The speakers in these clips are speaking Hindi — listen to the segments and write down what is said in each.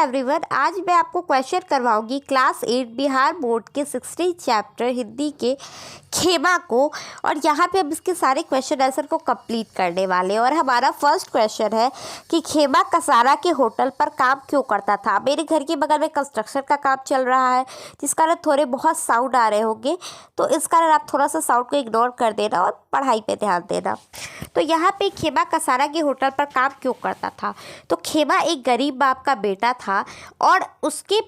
एवरीवन, आज मैं आपको क्वेश्चन करवाऊंगी क्लास 8 बिहार बोर्ड के 16 चैप्टर हिंदी के खेमा को। और यहाँ पे अब इसके सारे क्वेश्चन आंसर को कंप्लीट करने वाले हैं। और हमारा फर्स्ट क्वेश्चन है कि खेमा कसारा के होटल पर काम क्यों करता था। मेरे घर के बगल में कंस्ट्रक्शन का काम चल रहा है, जिस कारण थोड़े बहुत साउंड आ रहे होंगे, तो इस कारण आप थोड़ा सा साउंड को इग्नोर कर देना और पढ़ाई पे ध्यान देना। तो यहाँ पे खेमा कसारा के होटल पर काम क्यों करता था। तो खेमा एक गरीब बाप का बेटा था और उसके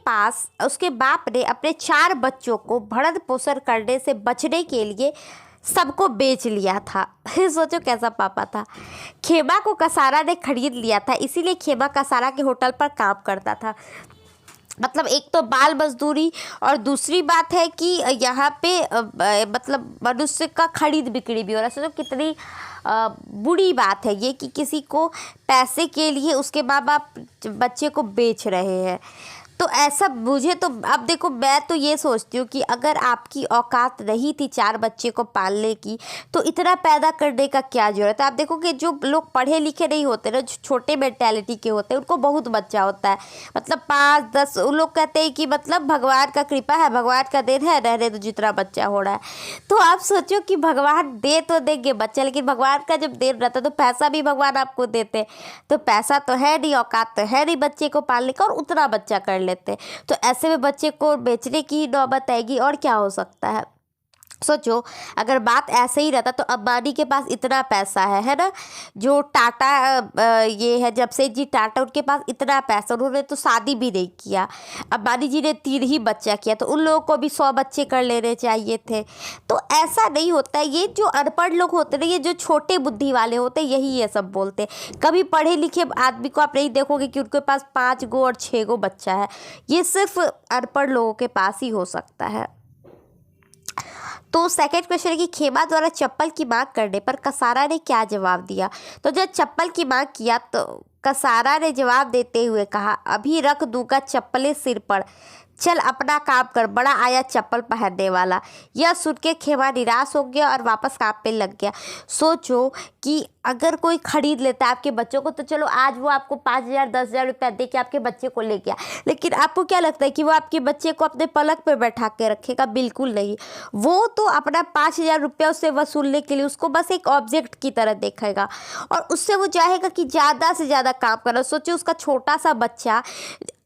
बाप ने अपने 4 बच्चों को भरण पोषण करने से बचने के लिए सबको बेच लिया था। सोचो कैसा पापा था। खेमा को कसारा ने खरीद लिया था, इसीलिए खेमा कसारा के होटल पर काम करता था। मतलब एक तो बाल मजदूरी और दूसरी बात है कि यहाँ पे मतलब मनुष्य का खरीद बिक्री भी हो रहा है। सोचो कितनी बुरी बात है ये कि किसी को पैसे के लिए उसके माँ बाप बच्चे को बेच रहे हैं। तो ऐसा मुझे तो अब देखो, मैं तो ये सोचती हूँ कि अगर आपकी औकात नहीं थी 4 बच्चे को पालने की, तो इतना पैदा करने का क्या जरूरत है। आप देखो कि जो लोग पढ़े लिखे नहीं होते ना, जो छोटे मेंटेलिटी के होते हैं, उनको बहुत बच्चा होता है। मतलब 5-10 उन लोग कहते हैं कि मतलब भगवान का कृपा है, भगवान का देन है, रहने तो जितना बच्चा हो रहा है। तो आप सोचो कि भगवान दे तो देंगे बच्चा, लेकिन भगवान का जब देन रहता है तो पैसा भी भगवान आपको देते हैं। तो पैसा तो है नहीं, औकात तो है नहीं बच्चे को पालने का, और उतना बच्चा कर लेते। तो ऐसे में बच्चे को बेचने की नौबत आएगी, और क्या हो सकता है। सोचो अगर बात ऐसे ही रहता तो अंबानी के पास इतना पैसा है ना। जो टाटा ये है, जमशेद जी टाटा, उनके पास इतना पैसा, उन्होंने तो शादी भी नहीं किया। अंबानी जी ने 3 ही बच्चा किया, तो उन लोगों को भी 100 बच्चे कर लेने चाहिए थे। तो ऐसा नहीं होता है। ये जो अनपढ़ लोग होते हैं, ये जो छोटे बुद्धि वाले होते हैं, यही ये सब बोलते हैं। कभी पढ़े लिखे आदमी को आप नहीं देखोगे कि उनके पास 5 गो और 6 गो बच्चा है। ये सिर्फ अनपढ़ लोगों के पास ही हो सकता है। तो सेकंड क्वेश्चन है कि खेमा द्वारा चप्पल की मांग करने पर कसारा ने क्या जवाब दिया। तो जब चप्पल की मांग किया तो कसारा ने जवाब देते हुए कहा, अभी रख दूंगा चप्पलें सिर पर, चल अपना काम कर, बड़ा आया चप्पल पहनने वाला। यह सुन के खेमा निराश हो गया और वापस काम पे लग गया। सोचो कि अगर कोई खरीद लेता है आपके बच्चों को, तो चलो आज वो आपको 5,000 10,000 रुपया दे के आपके बच्चे को ले गया, लेकिन आपको क्या लगता है कि वो आपके बच्चे को अपने पलक पे बैठा के रखेगा? बिल्कुल नहीं। वो तो अपना 5,000 रुपया उससे वसूलने के लिए उसको बस एक ऑब्जेक्ट की तरह देखेगा, और उससे वो चाहेगा कि ज़्यादा से ज़्यादा काम करना। सोचिए उसका छोटा सा बच्चा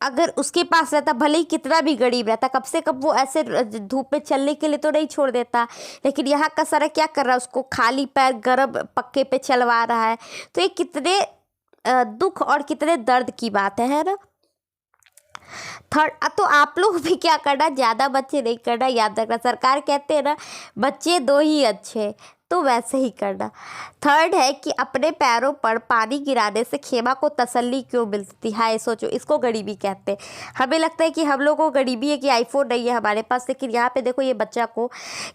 अगर उसके पास रहता, भले ही कितना भी गरीब रहता, कम से कम वो ऐसे धूप में चलने के लिए तो नहीं छोड़ देता। लेकिन यहाँ का सारा क्या कर रहा है, उसको खाली पैर गर्म पक्के पे चलवा रहा है। तो ये कितने दुख और कितने दर्द की बात है ना। थर्ड, तो आप लोग भी क्या करना, ज़्यादा बच्चे नहीं करना, याद रखना। सरकार कहते हैं ना बच्चे 2 ही अच्छे, तो वैसे ही करना। थर्ड है कि अपने पैरों पर पानी गिराने से खेमा को तसल्ली क्यों मिलती है। सोचो, इसको गरीबी कहते हैं। हमें लगता है कि हम लोगों को गरीबी है कि आईफोन नहीं है हमारे पास, लेकिन यहाँ पे देखो ये बच्चा को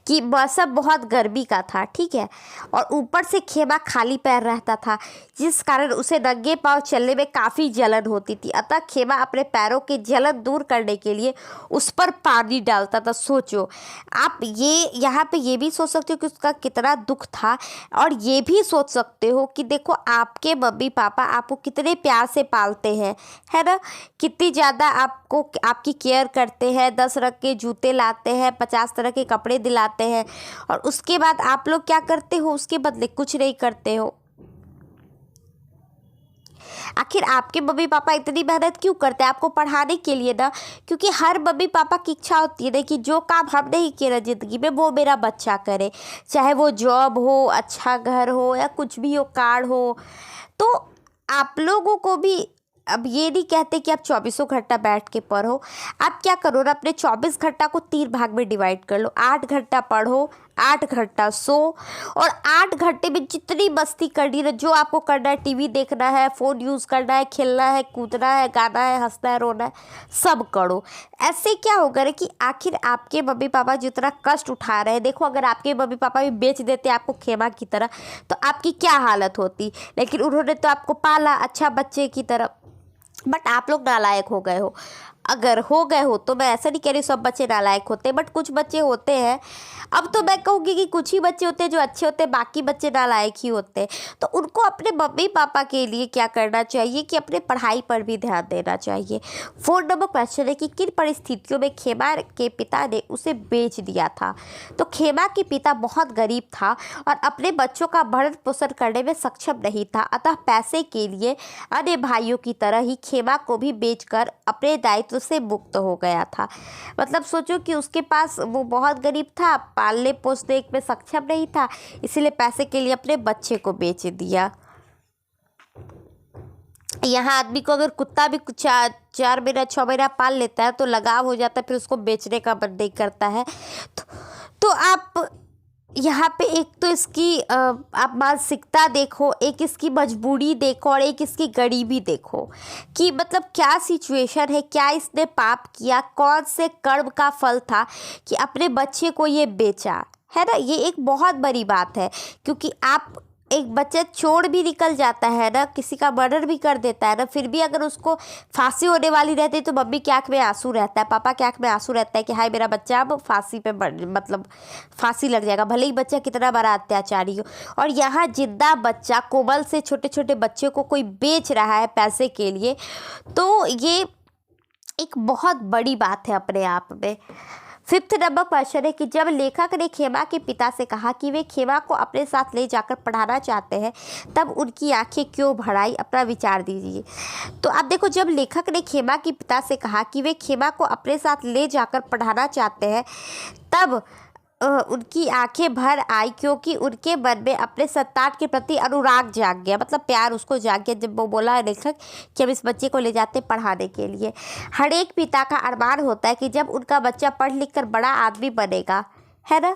कि मौसम बहुत गर्मी का था, ठीक है, और ऊपर से खेमा खाली पैर रहता था, जिस कारण उसे नंगे पाँव चलने में काफ़ी जलन होती थी। अतः खेमा अपने पैरों की जलन दूर करने के लिए उस पर पानी डालता था। सोचो आप ये यहाँ पे ये भी सोच सकते हो कि उसका कितना दुख था, और ये भी सोच सकते हो कि देखो आपके मम्मी पापा आपको कितने प्यार से पालते हैं, है ना। कितनी ज़्यादा आपको आपकी केयर करते हैं, 10 रंग के जूते लाते हैं, 50 तरह के कपड़े दिलाते हैं, और उसके बाद आप लोग क्या करते हो, उसके बदले कुछ नहीं करते हो। आखिर आपके मम्मी पापा इतनी मेहनत क्यों करते हैं? आपको पढ़ाने के लिए ना। क्योंकि हर मम्मी पापा की इच्छा होती है ना कि जो काम हम नहीं किए ना ज़िंदगी में, वो मेरा बच्चा करे। चाहे वो जॉब हो, अच्छा घर हो, या कुछ भी हो, कार हो। तो आप लोगों को भी अब ये नहीं कहते कि आप 24 घंटा बैठ के पढ़ो। आप क्या करो ना, अपने 24 घंटा को 3 भाग में डिवाइड कर लो। 8 घंटा पढ़ो, 8 घंटा सो, और 8 घंटे में जितनी मस्ती करनी है, जो आपको करना है, टीवी देखना है, फ़ोन यूज़ करना है, खेलना है, कूदना है, गाना है, हंसना है, रोना है, सब करो। ऐसे क्या होगा ना कि आखिर आपके मम्मी पापा जितना कष्ट उठा रहे हैं, देखो अगर आपके मम्मी पापा भी बेच देते आपको खेमा की तरह, तो आपकी क्या हालत होती। लेकिन उन्होंने तो आपको पाला अच्छा बच्चे की तरह। बट आप लोग नालायक हो गए हो। अगर हो गए हो तो मैं ऐसा नहीं कह रही सब बच्चे नालायक होते, बट कुछ बच्चे होते हैं अब तो मैं कहूँगी कि कुछ ही बच्चे होते हैं जो अच्छे होते हैं, बाकी बच्चे नालायक ही होते हैं। तो उनको अपने मम्मी पापा के लिए क्या करना चाहिए कि अपने पढ़ाई पर भी ध्यान देना चाहिए। 4 नंबर क्वेश्चन है कि किन परिस्थितियों में खेमा के पिता ने उसे बेच दिया था। तो खेमा के पिता बहुत गरीब था और अपने बच्चों का भरण पोषण करने में सक्षम नहीं था, अतः पैसे के लिए अन्य भाइयों की तरह ही खेमा को भी बेचकर अपने दायित्व से मुक्त हो गया था। मतलब सोचो कि उसके पास, वो बहुत गरीब था, पालने पोसने में सक्षम नहीं था, इसलिए पैसे के लिए अपने बच्चे को बेच दिया। यहाँ आदमी को अगर कुत्ता भी कुछ 4 महीना 6 महीना पाल लेता है तो लगाव हो जाता है, फिर उसको बेचने का मन नहीं करता है। तो आप यहाँ पे एक तो इसकी आप मानसिकता देखो, एक इसकी मजबूरी देखो और एक इसकी गरीबी देखो कि मतलब क्या सिचुएशन है, क्या इसने पाप किया, कौन से कर्म का फल था कि अपने बच्चे को ये बेचा है ना। ये एक बहुत बड़ी बात है, क्योंकि आप एक बच्चा चोर भी निकल जाता है ना, किसी का मर्डर भी कर देता है ना, फिर भी अगर उसको फांसी होने वाली रहती है तो मम्मी की आँख में आंसू रहता है, पापा की आँख में आंसू रहता है कि हाय मेरा बच्चा अब फांसी पे मतलब फांसी लग जाएगा, भले ही बच्चा कितना बड़ा अत्याचारी हो। और यहाँ जिंदा बच्चा, कोमल से छोटे छोटे बच्चे को कोई बेच रहा है पैसे के लिए, तो ये एक बहुत बड़ी बात है अपने आप में। 5th नंबर क्वेश्चन है कि जब लेखक ने खेमा के पिता से कहा कि वे खेमा को अपने साथ ले जाकर पढ़ाना चाहते हैं, तब उनकी आंखें क्यों भर आई, अपना विचार दीजिए। तो आप देखो, जब लेखक ने खेमा के पिता से कहा कि वे खेमा को अपने साथ ले जाकर पढ़ाना चाहते हैं, तब उनकी आंखें भर आई, क्योंकि उनके मन में अपने संतान के प्रति अनुराग जाग गया, मतलब प्यार उसको जाग गया जब वो बोला लेखक कि हम इस बच्चे को ले जाते पढ़ाने के लिए। हर एक पिता का अरमान होता है कि जब उनका बच्चा पढ़ लिख कर बड़ा आदमी बनेगा, है ना।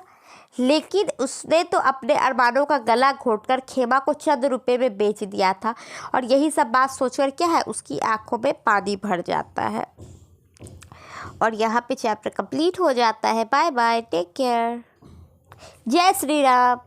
लेकिन उसने तो अपने अरमानों का गला घोटकर खेमा को चंद रुपए में बेच दिया था, और यही सब बात सोचकर क्या है, उसकी आंखों में पानी भर जाता है। और यहाँ पे चैप्टर कंप्लीट हो जाता है। बाय बाय, टेक केयर, जय श्री राम।